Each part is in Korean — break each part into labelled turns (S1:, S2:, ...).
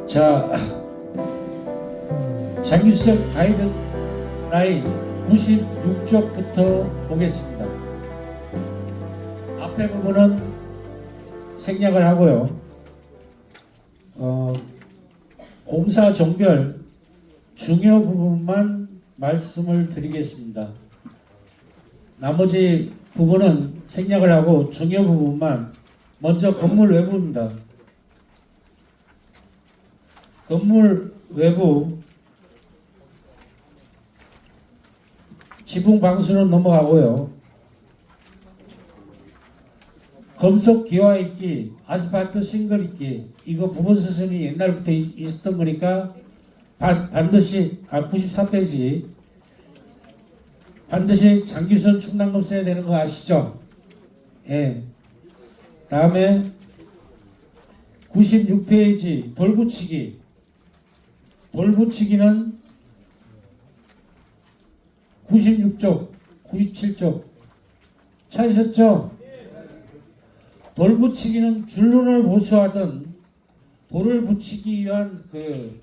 S1: 자, 장기수석 가이드라인 96쪽부터 보겠습니다. 앞에 부분은 생략을 하고요. 공사 종별 중요 부분만 말씀을 드리겠습니다. 나머지 부분은 생략을 하고 중요 부분만. 먼저 건물 외부입니다. 건물 외부 지붕 방수는 넘어가고요. 금속 기와 있기, 아스팔트 싱글 있기, 이거 부분 수선이 옛날부터 있었던 거니까 반드시 93페이지 반드시 장기수선 충당금 써야 되는 거 아시죠? 예. 다음에 96페이지 돌 붙이기. 돌 붙이기는 96쪽, 97쪽 찾으셨죠? 돌 붙이기는 줄눈을 보수하던 돌을 붙이기 위한 그걸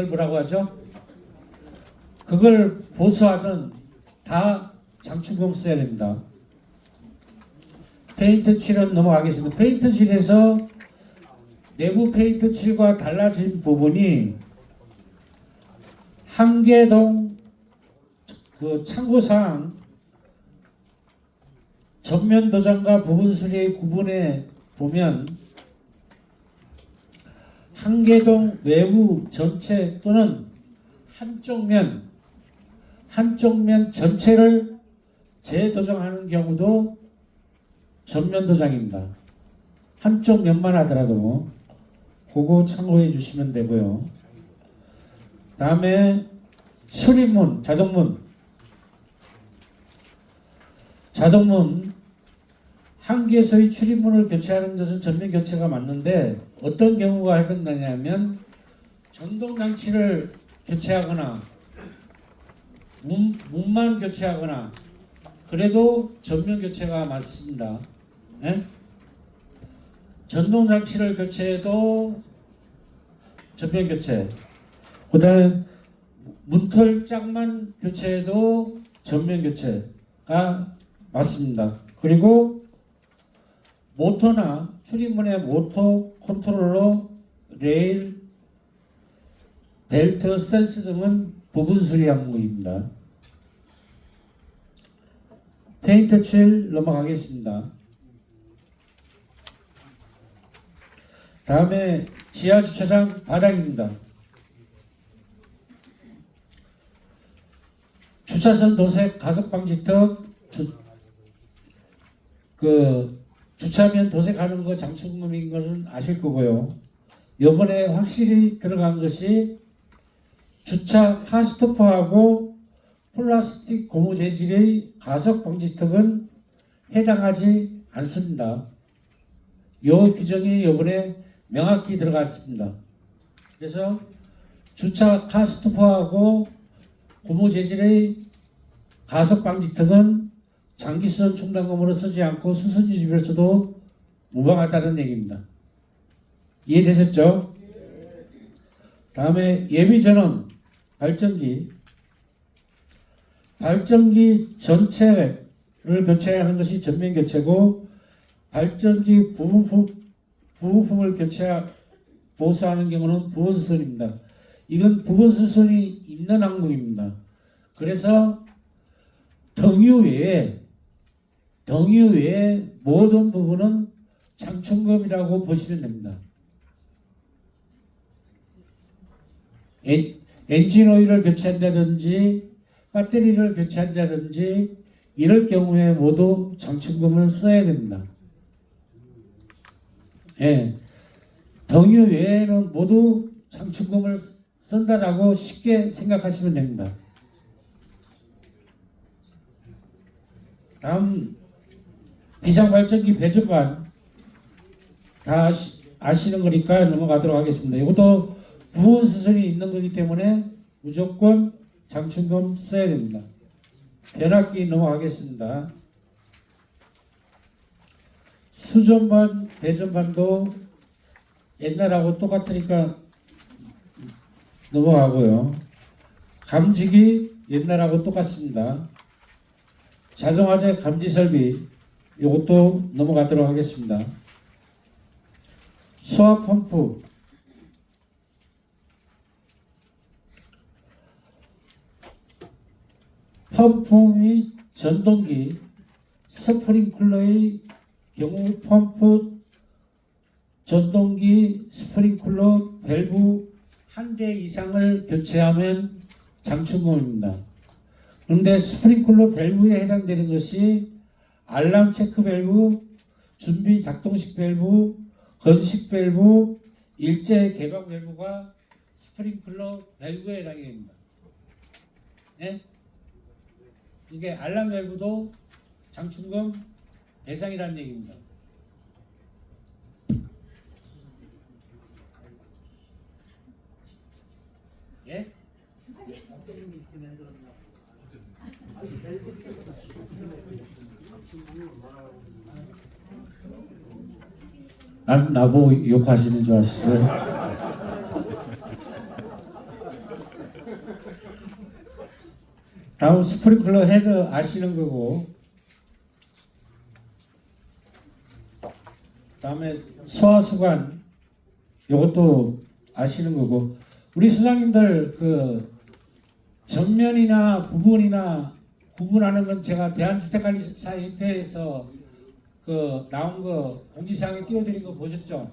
S1: 뭐라고 하죠? 그걸 보수하던 다 장충금 써야 됩니다. 페인트 칠은 넘어가겠습니다. 페인트 칠에서 내부 페인트 칠과 달라진 부분이 한계동 참고사항 전면 도장과 부분 수리의 구분에 보면 한계동 외부 전체 또는 한쪽 면 전체를 재도장하는 경우도 전면 도장입니다. 한쪽 면만 하더라도 그거 참고해 주시면 되고요. 다음에 수리문, 자동문 한 개소의 출입문을 교체하는 것은 전면 교체가 맞는데 어떤 경우가 해당되냐면 전동장치를 교체하거나 문만 교체하거나 그래도 전면 교체가 맞습니다. 예? 전동장치를 교체해도 전면 교체, 그 다음에 문털짝만 교체해도 전면 교체가 맞습니다. 그리고 모터나 출입문의 모터 컨트롤러, 레일, 벨트, 센스 등은 부분 수리 항목입니다. 페인트 칠 넘어가겠습니다. 다음에 지하 주차장 바닥입니다. 주차선 도색 가속 방지턱 주차면 도색하는 거 장충금인 것은 아실 거고요. 이번에 확실히 들어간 것이 주차 카스토퍼하고 플라스틱 고무 재질의 가속 방지턱은 해당하지 않습니다. 이 규정이 이번에 명확히 들어갔습니다. 그래서 주차 카스토퍼하고 고무 재질의 가속 방지턱은 장기수선 충당금으로 쓰지 않고 수선 유지비로 써도 무방하다는 얘기입니다. 이해되셨죠? 다음에 예비전원 발전기 전체를 교체하는 것이 전면 교체고 발전기 부부품을 보수하는 경우는 부분 수선입니다. 이건 부분 수선이 있는 항목입니다. 그래서 등유 외에 모든 부분은 장충금이라고 보시면 됩니다. 엔진 오일을 교체한다든지 배터리를 교체한다든지 이럴 경우에 모두 장충금을 써야 됩니다. 예, 등유 외에는 모두 장충금을 쓴다라고 쉽게 생각하시면 됩니다. 다음 비상발전기 배전관 다 아시는 거니까 넘어가도록 하겠습니다. 이것도 부분 수선이 있는 거기 때문에 무조건 장충금 써야 됩니다. 변압기 넘어가겠습니다. 수전반, 배전반도 옛날하고 똑같으니까 넘어가고요. 감지기 옛날하고 똑같습니다. 자동화재 감지 설비 이것도 넘어가도록 하겠습니다. 수압 펌프 및 전동기 스프링클러의 경우 펌프 전동기 스프링클러 밸브 한 대 이상을 교체하면 장충금입니다. 그런데 스프링클러 밸브에 해당되는 것이 알람 체크 밸브, 준비 작동식 밸브, 건식 밸브, 일제 개방 밸브가 스프링클러 밸브에 해당이 됩니다. 네? 이게 알람 밸브도 장충금 대상이라는 얘기입니다. 예? 나보고 욕하시는 줄 아셨어요? 다음 스프링클러 헤드 아시는 거고, 다음에 소화수관 이것도 아시는 거고, 우리 수장님들 그 전면이나 부분이나 구분하는 건 제가 대한주택관리사협회에서 그 나온 거 공지사항에 띄워드린 거 보셨죠?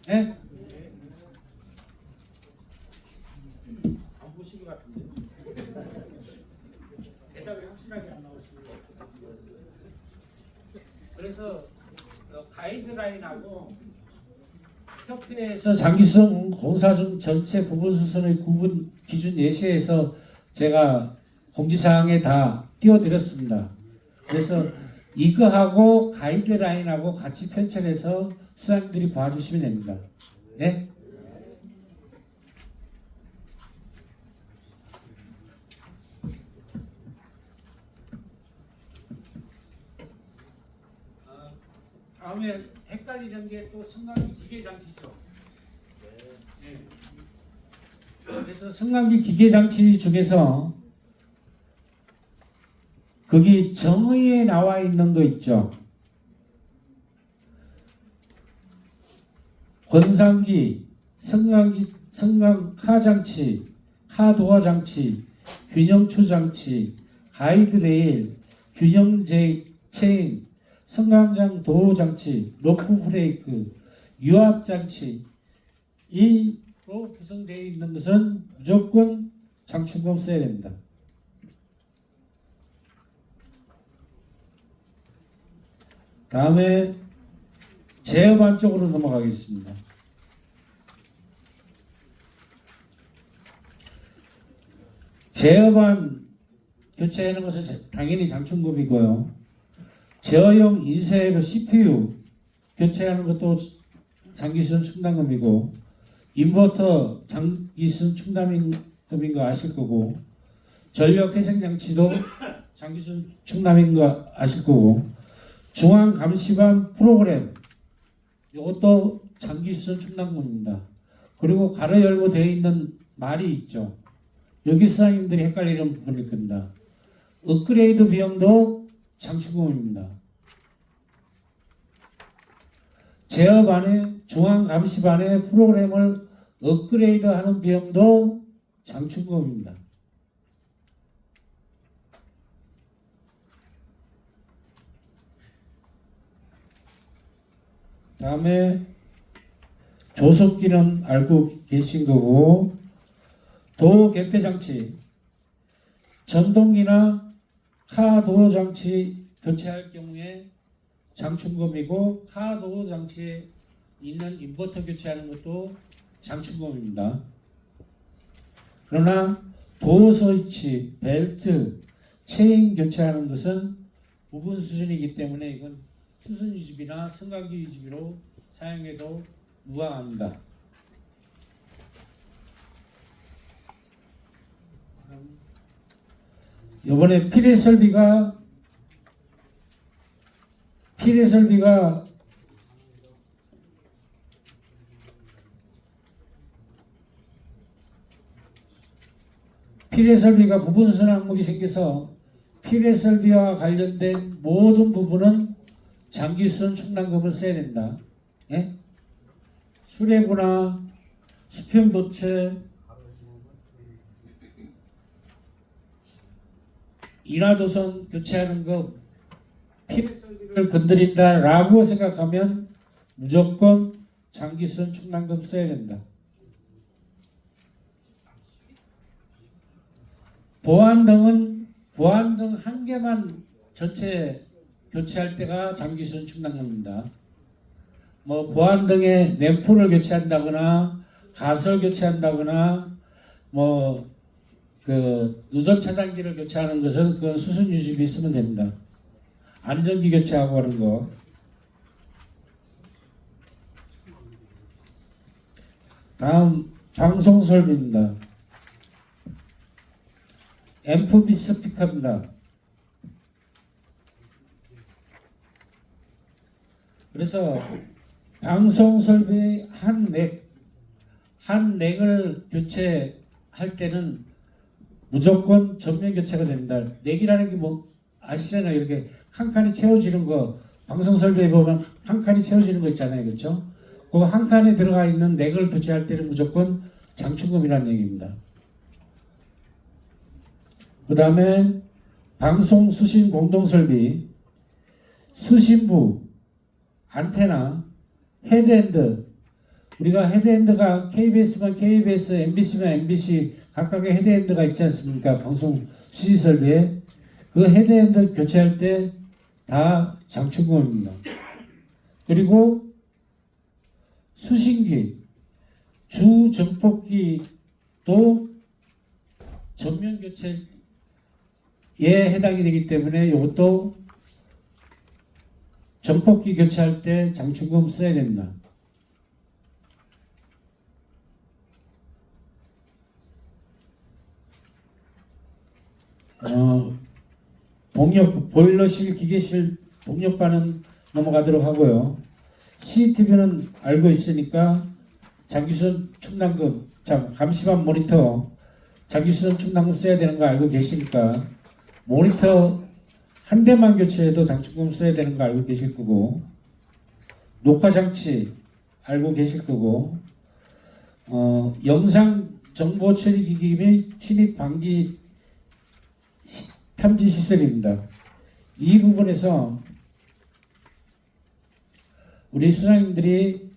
S1: 네? 안 보신 것 같은데 대답이 확실하게 안 나오시고, 그래서 가이드라인하고 협회에서 장기수송 공사중 전체 부분 수선의 구분 기준 예시에서 제가 공지사항에 다 띄워드렸습니다. 그래서 이거하고 가이드라인하고 같이 편찬해서 수장님들이 봐주시면 됩니다. 네? 다음에 헷갈리는 게 또 승강기 기계장치죠. 네. 그래서 승강기 기계장치 중에서 거기 정의에 나와 있는 거 있죠. 권상기, 승강하장치, 하도어장치, 균형추장치, 가이드레일, 균형체인, 승강장 도어장치, 로프 브레이크, 유압장치 이로 구성되어 있는 것은 무조건 장충금 써야 됩니다. 다음에 제어반 쪽으로 넘어가겠습니다. 제어반 교체하는 것은 당연히 장충금이고요. 제어용 인쇄로 CPU 교체하는 것도 장기수선 충당금이고, 인버터 장기수선 충당금인 거 아실 거고, 전력 회생장치도 장기수선 충당인 거 아실 거고, 중앙 감시반 프로그램 이것도 장기수선 충당금입니다. 그리고 가로 열고 되어 있는 말이 있죠. 여기 수장님들이 헷갈리는 부분일 겁니다. 업그레이드 비용도 장충금입니다. 제어반에 중앙 감시반의 프로그램을 업그레이드하는 비용도 장충금입니다. 다음에 조속기는 알고 계신 거고, 도어 개폐 장치, 전동기나 하도어 장치 교체할 경우에 장충금이고, 하도어 장치에 있는 인버터 교체하는 것도 장충금입니다. 그러나 도어 스위치, 벨트, 체인 교체하는 것은 부분 수준이기 때문에 이건 수선 유지비나 승강기 유지비로 사용해도 무방합니다. 이번에 필해 설비가 필요 설비가 부분순환 항목이 생겨서 필요 설비와 관련된 모든 부분은 장기수선 충당금을 써야 된다. 예? 수레구나 수평도체 인하도선 교체하는 거 필요 설비를 건드린다라고 생각하면 무조건 장기수선 충당금 써야 된다. 보안등 한 개만 전체 교체할 때가 장기수선 충당금입니다. 뭐 보안등에 램프를 교체한다거나 가설 교체한다거나 뭐 그 누전 차단기를 교체하는 것은 그건 수선 유지비 있으면 됩니다. 안전기 교체하고 하는 거. 다음 방송 설비입니다. 앰프비 스피커입니다. 그래서 방송 설비 한 넥을 교체할 때는 무조건 전면 교체가 됩니다. 넥이라는 게 뭐 아시잖아요. 이렇게 한 칸이 채워지는 거 방송 설비에 보면 한 칸이 채워지는 거 있잖아요. 그렇죠? 그 한 칸에 들어가 있는 넥을 교체할 때는 무조건 장충금이라는 얘기입니다. 그 다음에 방송 수신 공동 설비, 수신부, 안테나, 헤드엔드. 우리가 헤드엔드가 KBS면 KBS, MBC면 MBC 각각의 헤드엔드가 있지 않습니까? 방송 수신 설비에 그 헤드엔드 교체할 때 다 장충금입니다. 그리고 수신기, 주 전폭기도 전면 교체에 해당이 되기 때문에 이것도 전폭기 교체할 때 장충금 써야 됩니다. 보일러실, 기계실 동력반은 넘어가도록 하고요. CCTV는 알고 있으니까 장기수선 충당금, 감시반 모니터 장기수선 충당금 써야 되는 거 알고 계시니까 모니터 한 대만 교체해도 장충금 써야 되는 거 알고 계실 거고, 녹화장치 알고 계실 거고, 영상 정보 처리기기 및 침입 방지 탐지 시설입니다. 이 부분에서 우리 수사님들이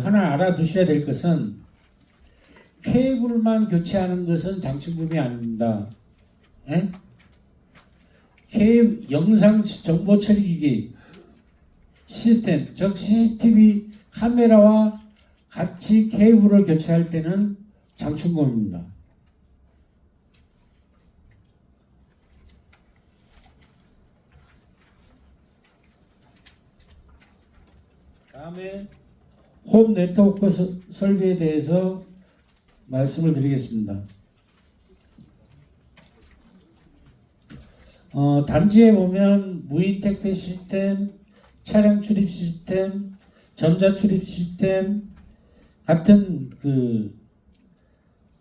S1: 하나 알아두셔야 될 것은 케이블만 교체하는 것은 장충금이 아닙니다. 예? 영상 정보 처리기기 시스템, 즉 CCTV 카메라와 같이 케이블을 교체할 때는 장충금입니다. 다음에 홈 네트워크 설비에 대해서 말씀을 드리겠습니다. 단지에 보면 무인 택배 시스템, 차량 출입 시스템, 전자 출입 시스템 같은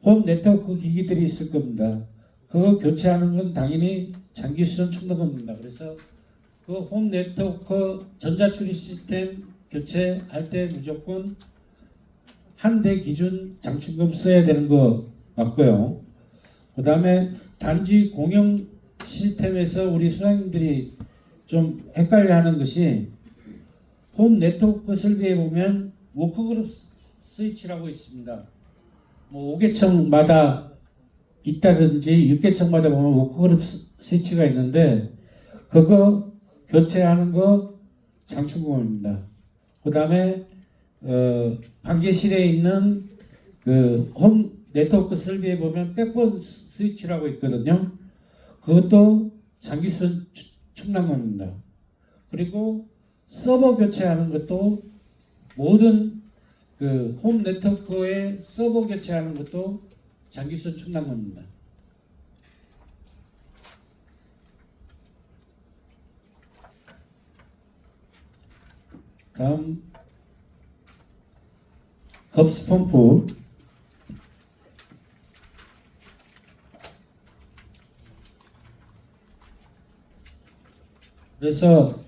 S1: 홈 네트워크 기기들이 있을 겁니다. 그거 교체하는 건 당연히 장기수선 충당금입니다. 그래서 그 홈 네트워크 전자 출입 시스템 교체할 때 무조건 한 대 기준 장충금 써야 되는 거 맞고요. 그 다음에 단지 공영 시스템에서 우리 수사님들이 좀 헷갈려하는 것이 홈 네트워크 설비에 보면 워크그룹 스위치라고 있습니다. 뭐 5개청마다 있다든지 6개청마다 보면 워크그룹 스위치가 있는데 그거 교체하는 거 장충금입니다. 그 다음에 방제실에 있는 홈 네트워크 설비에 보면 백본 스위치라고 있거든요. 그것도 장기수선 충당금입니다. 그리고 서버 교체하는 것도 모든 홈 네트워크의 서버 교체하는 것도 장기수선 충당금입니다. 다음 급수펌프 그래서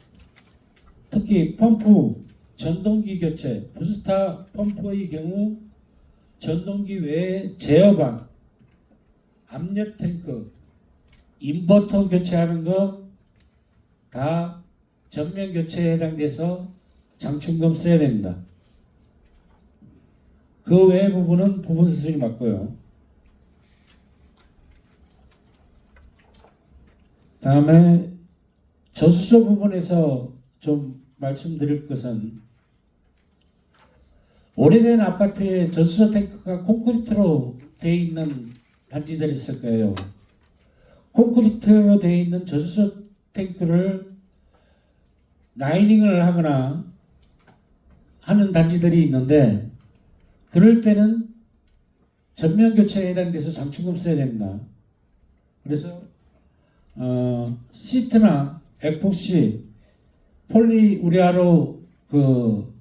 S1: 특히 펌프 전동기 교체, 부스타 펌프의 경우 전동기 외에 제어반, 압력 탱크, 인버터 교체하는 거 다 전면 교체에 해당돼서 장충금 써야 됩니다. 그 외의 부분은 부분 수술이 맞고요. 다음에 저수소 부분에서 좀 말씀드릴 것은 오래된 아파트에 저수소 탱크가 콘크리트로 되어 있는 단지들이 있을 거예요. 콘크리트로 되어 있는 저수소 탱크를 라이닝을 하거나 하는 단지들이 있는데 그럴 때는 전면 교체에 해당돼서 장충금 써야 됩니다. 그래서 시트나 에폭시, 폴리우레아로 그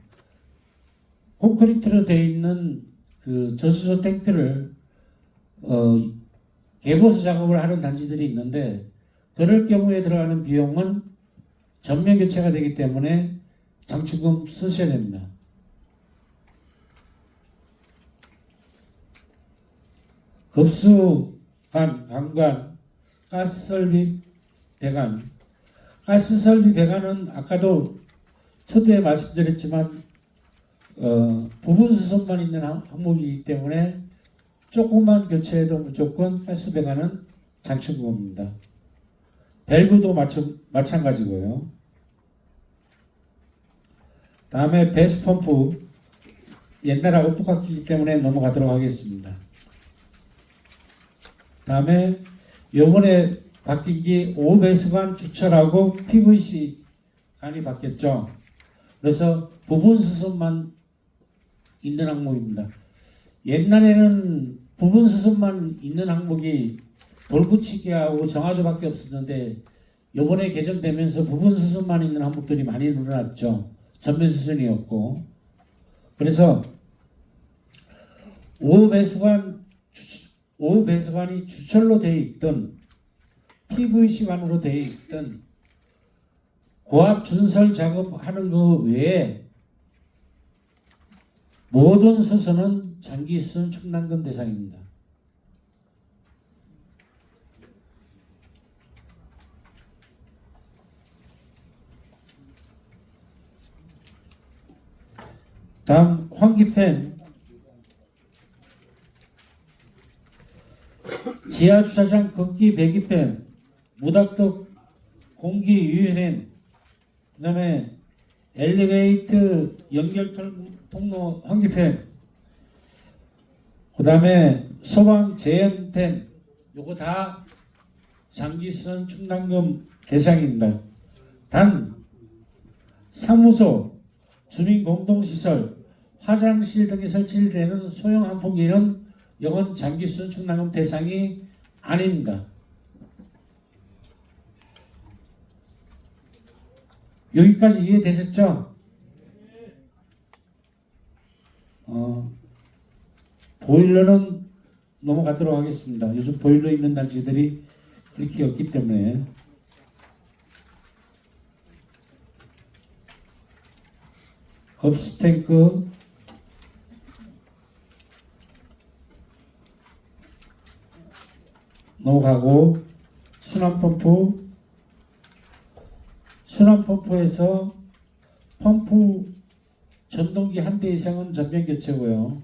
S1: 콘크리트로 되어 있는 그 저수소 탱크를 개보수 작업을 하는 단지들이 있는데 그럴 경우에 들어가는 비용은 전면 교체가 되기 때문에 장충금 쓰셔야 됩니다. 급수관, 관관, 가스설비, 배관. 가스설비, 배관은 아까도 초대에 말씀드렸지만 부분 수선만 있는 항목이기 때문에 조금만 교체해도 무조건 가스 배관은 장충금입니다. 밸브도 마찬가지고요. 다음에 배수 펌프 옛날하고 똑같기 때문에 넘어가도록 하겠습니다. 다음에 요번에 바뀐 게 5배수관 주철하고 PVC 관이 바뀌었죠. 그래서 부분 수선만 있는 항목입니다. 옛날에는 부분 수선만 있는 항목이 돌붙이기하고 정화조밖에 없었는데 요번에 개정되면서 부분 수선만 있는 항목들이 많이 늘어났죠. 전면 수선이었고. 그래서 5배수관이 주철로 되어 있던 PVC관으로 되어 있던 고압 준설 작업하는 것 외에 모든 수선은 장기수선 충당금 대상입니다. 다음 환기팬 지하주차장 극기 배기팬 무닥덕 공기 유연팬 그 다음에 엘리베이터 연결 통로 환기팬 그 다음에 소방 제연팬 요거 다 장기수선 충당금 대상입니다. 단 사무소 주민공동시설, 화장실 등에 설치되는 소형 환풍기는 이건 장기수선 충당금 대상이 아닙니다. 여기까지 이해되셨죠? 보일러는 넘어가도록 하겠습니다. 요즘 보일러 있는 단지들이 그렇게 없기 때문에. 급수탱크 넘어가고 순환펌프에서 펌프 전동기 한 대 이상은 전면 교체고요.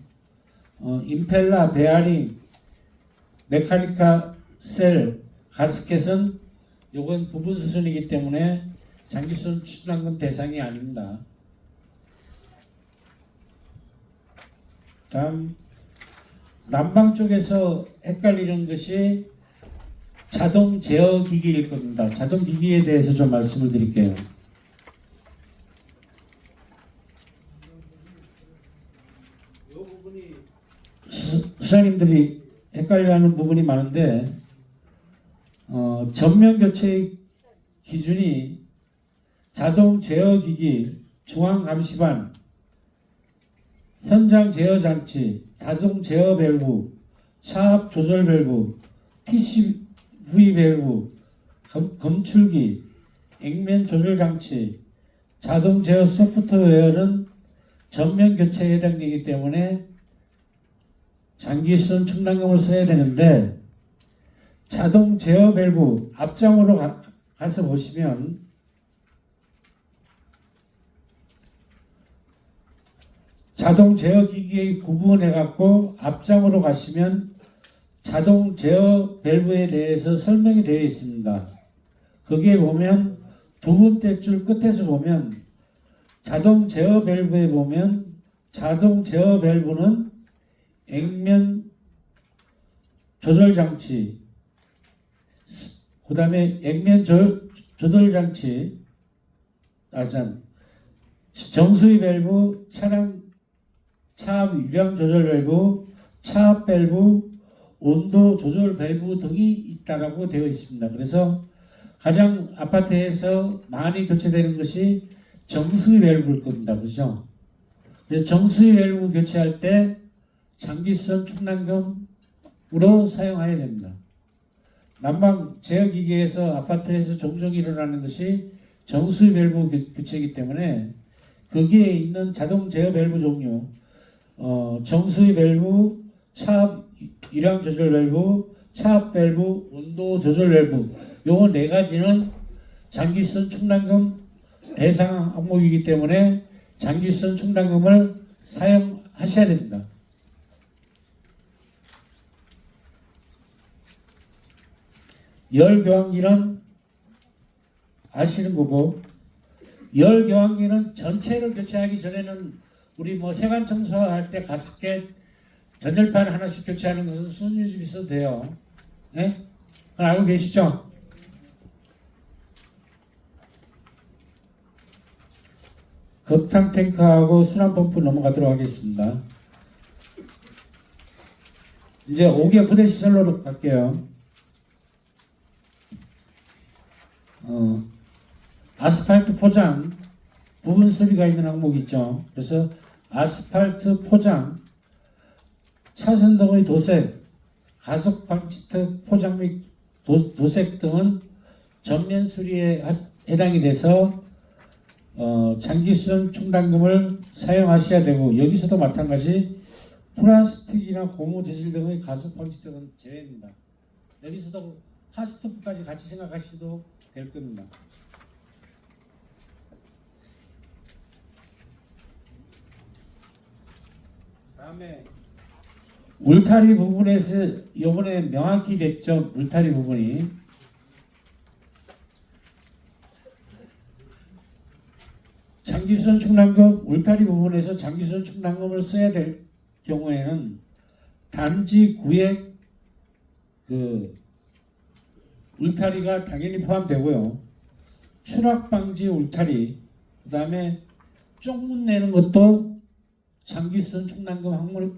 S1: 임펠러, 베어링, 메카니카 셀, 가스켓은 요건 부분 수선이기 때문에 장기수선 충당금 대상이 아닙니다. 다음 난방 쪽에서 헷갈리는 것이 자동 제어 기기일 겁니다. 자동 기기에 대해서 좀 말씀을 드릴게요. 이 부분이 수사님들이 헷갈려하는 부분이 많은데 전면 교체 기준이 자동 제어 기기, 중앙 감시반, 현장 제어 장치, 자동 제어 밸브, 차압 조절 밸브, TCV 밸브, 검출기, 액면 조절 장치, 자동 제어 소프트웨어는 전면 교체에 해당되기 때문에 장기순 충당금을 써야 되는데, 자동 제어 밸브 앞장으로 가서 보시면 자동 제어 기기에 구분해 갖고 앞장으로 가시면 자동 제어 밸브에 대해서 설명이 되어 있습니다. 거기에 보면 두 번째 줄 끝에서 보면 자동 제어 밸브에 보면 자동 제어 밸브는 액면 조절 장치, 그 다음에 액면 조절 장치, 정수위 밸브, 차량 차압 유량 조절 밸브, 차압 밸브, 온도 조절 밸브 등이 있다라고 되어 있습니다. 그래서 가장 아파트에서 많이 교체되는 것이 정수위 밸브일 겁니다. 그죠? 그래서 정수위 밸브 교체할 때 장기선 충당금으로 사용해야 됩니다. 난방 제어기기에서 아파트에서 종종 일어나는 것이 정수위 밸브 교체이기 때문에 거기에 있는 자동 제어 밸브 종류, 정수위 밸브, 차압 유량 조절 밸브, 차압 밸브, 온도 조절 밸브, 요거 네 가지는 장기선 충당금 대상 항목이기 때문에 장기선 충당금을 사용하셔야 됩니다. 열 교환기는 아시는 거고, 열 교환기는 전체를 교체하기 전에는 우리 뭐 세관 청소할 때 가스켓 전열판 하나씩 교체하는 것은 수준이 있어도 돼요. 네? 그건 알고 계시죠? 급탕 탱크하고 순환 펌프 넘어가도록 하겠습니다. 이제 5개 부대 시설로 갈게요. 아스팔트 포장 부분 수리가 있는 항목이 있죠. 그래서 아스팔트 포장, 차선 등의 도색, 가속 방지턱 포장 및 도색 등은 전면 수리에 해당이 돼서 장기수선 충당금을 사용하셔야 되고, 여기서도 마찬가지 플라스틱이나 고무 재질 등의 가속 방지턱은 제외입니다. 여기서도 하스토프까지 같이 생각하셔도 될 겁니다. 다음에 울타리 부분에서 이번에 명확히 됐죠. 울타리 부분이 장기수선 충당금, 울타리 부분에서 장기수선 충당금을 써야 될 경우에는 단지 구획 울타리가 당연히 포함되고요. 추락 방지 울타리, 그 다음에 쪽문 내는 것도 장기수선 충당금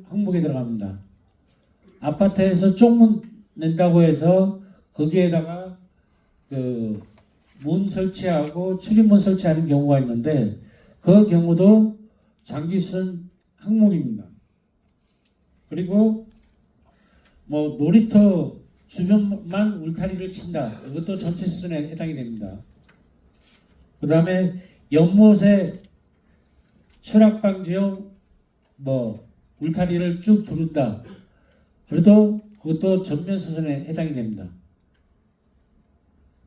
S1: 항목에 들어갑니다. 아파트에서 쪽문 낸다고 해서 거기에다가 문 설치하고 출입문 설치하는 경우가 있는데, 그 경우도 장기수선 항목입니다. 그리고 뭐 놀이터 주변만 울타리를 친다, 이것도 전체 수준에 해당이 됩니다. 그 다음에 연못에 추락 방지용 울타리를 쭉 두른다, 그래도 그것도 전면 수준에 해당이 됩니다.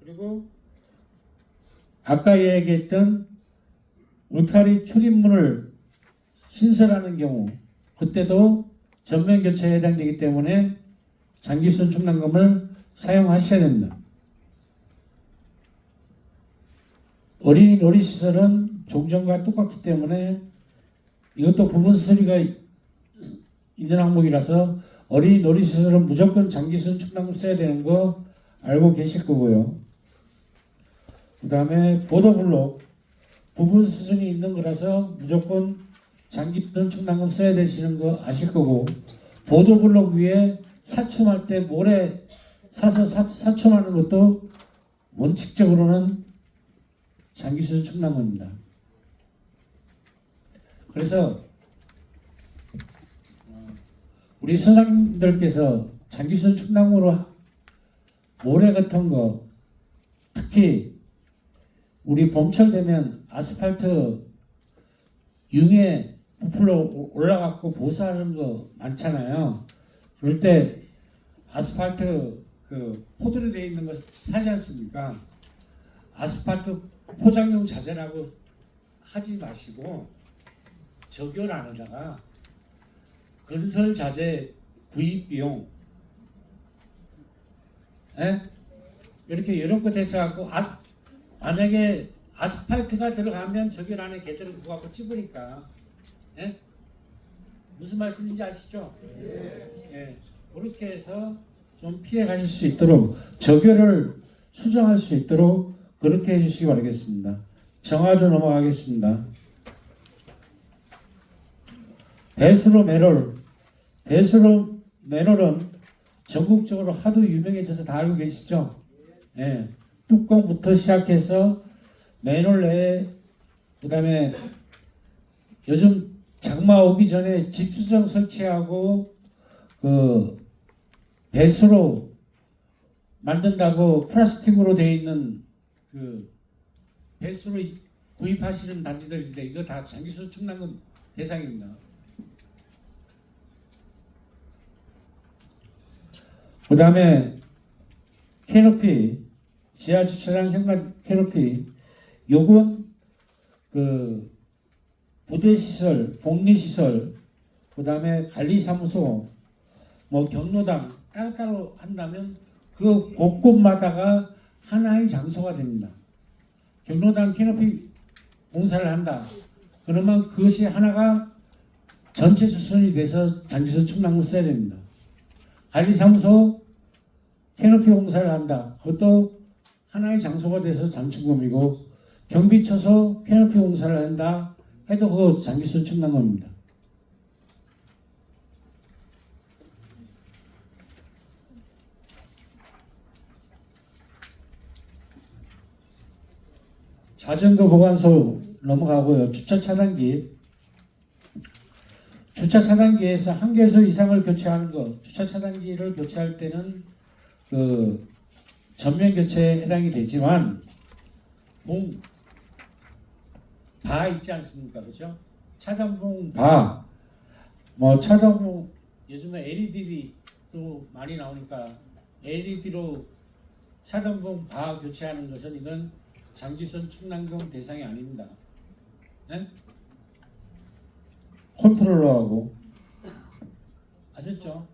S1: 그리고 아까 얘기했던 울타리 출입문을 신설하는 경우, 그때도 전면 교체에 해당되기 때문에 장기수선 충당금을 사용하셔야 됩니다. 어린이 놀이시설은 종전과 똑같기 때문에 이것도 부분 수리가 있는 항목이라서 어린이 놀이시설은 무조건 장기수선 충당금 써야 되는 거 알고 계실 거고요. 그 다음에 보도블록 부분 수준이 있는 거라서 무조건 장기수선 충당금 써야 되시는 거 아실 거고, 보도블록 위에 사춤할 때 모래 사서 사춤하는 것도 원칙적으로는 장기수선 충당금입니다. 그래서 우리 선생님들께서 장기수선 충당금으로 모래 같은 거, 특히 우리 봄철 되면 아스팔트 융에 부풀어 올라가고 보수하는 거 많잖아요. 그럴 때 아스팔트 그 포도로 되어 있는 거 사지 않습니까? 아스팔트 포장용 자재라고 하지 마시고 적용안에다가 건설 자재 구입 비용 이렇게 여러 것 해서 갖고 만약에 아스팔트가 들어가면 적용 안에 걔들을 그거 갖고 찝으니까 무슨 말씀인지 아시죠? 그렇게 해서 좀 피해 가실 수 있도록 적용을 수정할 수 있도록 그렇게 해주시기 바라겠습니다. 정화조 넘어가겠습니다. 배수로 매롤. 배수로 매롤은 전국적으로 하도 유명해져서 다 알고 계시죠? 뚜껑부터 시작해서 매롤 내에 그 다음에 요즘 장마 오기 전에 집수정 설치하고 그 배수로 만든다고 플라스틱으로 되어 있는 그 배수로 구입하시는 단지들인데 이거 다 장기수 충남금 대상입니다. 그 다음에 캐노피, 지하 주차장 현관 캐노피, 요건 그 부대시설, 복리시설, 그 다음에 관리사무소, 뭐 경로당 따로따로 한다면 그 곳곳마다가 하나의 장소가 됩니다. 경로당 캐노피 공사를 한다. 그러면 그것이 하나가 전체 수순이 돼서 장기수 충남금 써야 됩니다. 관리사무소 캐노피 공사를 한다. 그것도 하나의 장소가 돼서 장충금이고 경비처소 캐노피 공사를 한다 해도 그거 장기수 충남금입니다. 자전거 보관소 넘어가고요. 주차 차단기. 주차 차단기에서 한 개소 이상을 교체하는 것. 주차 차단기를 교체할 때는 그 전면 교체에 해당이 되지만 바 있지 않습니까? 그렇죠? 차단봉 바. 뭐 차단봉 요즘에 LED도 많이 나오니까 LED로 차단봉 바 교체하는 것은 이건 장기선 충남금 대상이 아닙니다. 컨트롤러하고 아셨죠?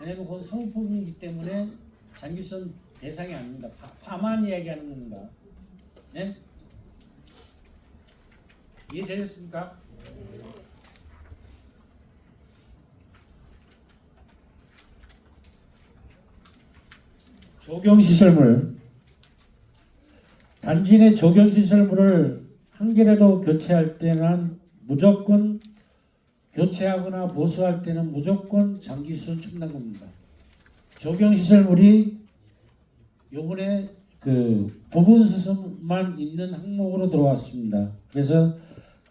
S1: 왜냐면 그건 성품이기 때문에 장기선 대상이 아닙니다. 파만 이야기하는 겁니다. 이해되셨습니까? 조경시설물. 단지 내 조경시설물을 한 개라도 교체할 때는 무조건 교체하거나 보수할 때는 무조건 장기수 충당금입니다. 조경시설물이 요번에 그 부분 수습만 있는 항목으로 들어왔습니다. 그래서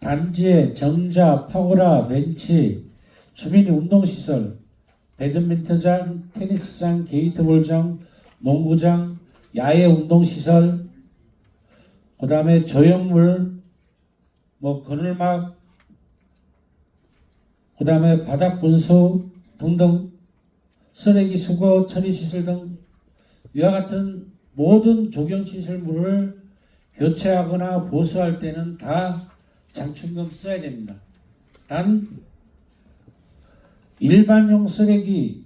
S1: 단지에 정자, 파고라, 벤치, 주민 운동시설, 배드민턴장, 테니스장, 게이트볼장, 농구장, 야외 운동시설, 그 다음에 조형물, 뭐 그늘막, 그 다음에 바닥 분수 등등 쓰레기 수거 처리시설 등 이와 같은 모든 조경시설물을 교체하거나 보수할 때는 다 장충금 써야 됩니다. 단 일반용 쓰레기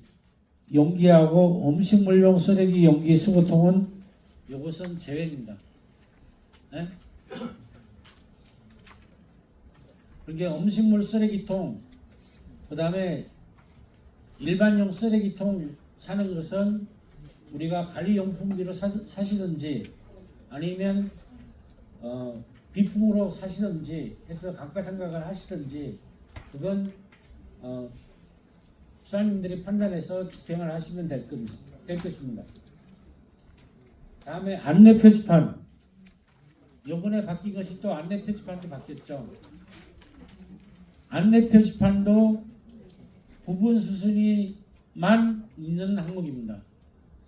S1: 용기하고 음식물용 쓰레기 용기 수거통은 이것은 제외입니다. 그러니까 음식물 쓰레기통, 그 다음에 일반용 쓰레기통 사는 것은 우리가 관리용품비로 사시든지 아니면 비품으로 사시든지 해서 감가상각을 하시든지 그건 수사님들이 판단해서 집행을 하시면 될 것입니다. 다음에 안내 표지판. 요번에 바뀐 것이 또 안내 표지판이 바뀌었죠. 안내 표지판도 부분 수순이만 있는 항목입니다.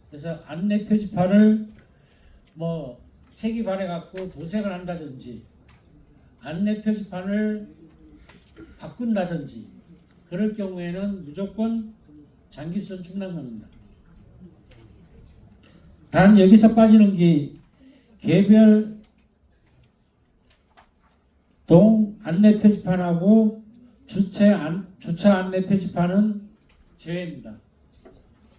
S1: 그래서 안내 표지판을 뭐 색이 반해갖고 도색을 한다든지 안내 표지판을 바꾼다든지 그럴 경우에는 무조건 장기수선 충당금입니다. 단 여기서 빠지는 게 개별 동 안내 표지판하고 주차 안내 표지판은 제외입니다.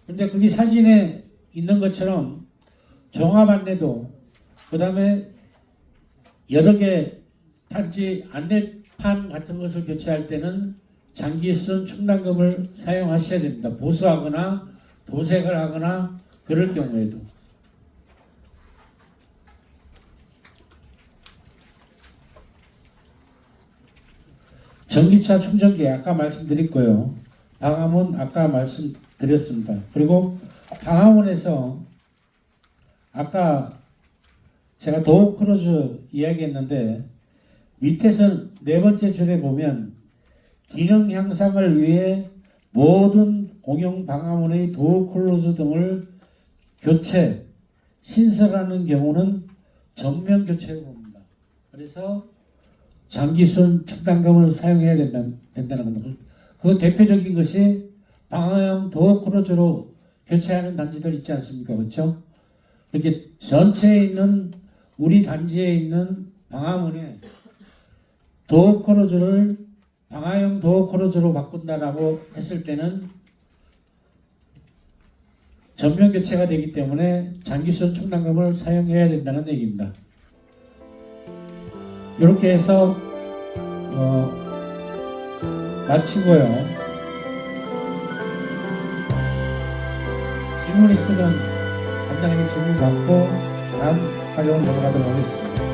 S1: 근데 그게 사진에 있는 것처럼 종합 안내도 그 다음에 여러 개 단지 안내판 같은 것을 교체할 때는 장기수선 충당금을 사용하셔야 됩니다. 보수하거나 도색을 하거나 그럴 경우에도. 전기차 충전기 아까 말씀드렸고요. 방화문 아까 말씀드렸습니다. 그리고 방화문에서 아까 제가 도어 크로즈 이야기했는데 밑에서 네 번째 줄에 보면 기능 향상을 위해 모든 공용 방화문의 도어 클로즈 등을 교체, 신설하는 경우는 전면 교체로 봅니다. 그래서 장기수선 충당금을 사용해야 된다는 겁니다. 그 대표적인 것이 방화형 도어 클로즈로 교체하는 단지들 있지 않습니까? 그렇죠? 이렇게 전체에 있는 우리 단지에 있는 방화문에 도어 클로즈를 방화형 도어 클로즈로 바꾼다라고 했을 때는 전면 교체가 되기 때문에 장기수선 충당금을 사용해야 된다는 얘기입니다. 이렇게 해서 마치고요. 질문 있으면 간단하게 질문 받고 다음 과정으로 넘어가도록 하겠습니다.